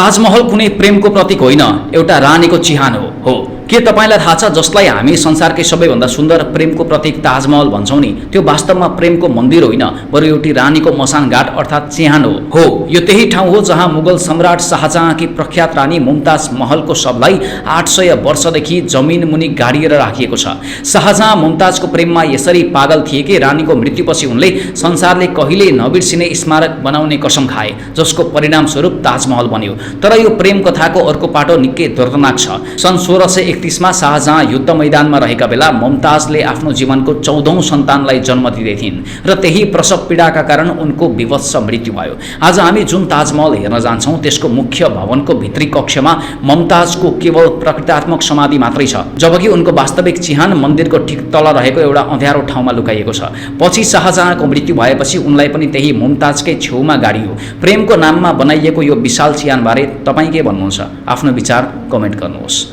ताजमहल कुनै प्रेमको प्रतीक होइन, एउटा रानीको चिहान हो। के तपाईलाई थाहा छ जसलाई हामी संसारकै सबैभन्दा सुन्दर प्रेमको प्रतीक ताजमहल भन्छौं नि, त्यो वास्तवमा प्रेमको मन्दिर होइन, बरु एउटी रानीको मसानघाट अर्थात् चिहान हो। यो त्यही ठाउँ हो जहाँ मुगल सम्राट शाहजहाँकी प्रख्यात रानी मुमताज महलको शवलाई 800 वर्षदेखि जमिन मुनि गाडिएर राखिएको छ। शाहजहाँ मुमताजको प्रेममा यसरी पागल थिए कि रानीको मृत्युपछि उनले संसारले कहिल्यै नबिर्सिने स्मारक बनाउने कसम खाए, जसको परिणामस्वरूप ताजमहल बन्यो। तर यो प्रेम कथाको अर्को पाटो निकै दर्दनाक छ। सन् 1631 मा शाहजहाँ युद्ध मैदानमा रहेका बेला मुमताजले आफ्नो जीवनको 14औं सन्तानलाई जन्म दिँदै थिइन् र त्यही प्रसव पीडाका कारण उनको विवत्स मृत्यु भयो। आज हामी जुन ताजमहल हेर्न जान्छौं त्यसको मुख्य भवनको भित्री कक्षमा मुमताजको केवल प्रकृतात्मक समाधि मात्रै छ, जबकि उनको वास्तविक चिहान मन्दिरको ठिक तल रहेको एउटा अँध्यारो ठाउँमा लुकाइएको छ। पछि शाहजहाँको मृत्यु भएपछि उनलाई पनि त्यही मुमताजकै छेउमा गाडियो। प्रेमको नाममा बनाइएको यो विशाल चिहानबारे तपाईँ के भन्नुहुन्छ? आफ्नो विचार कमेन्ट गर्नुहोस्।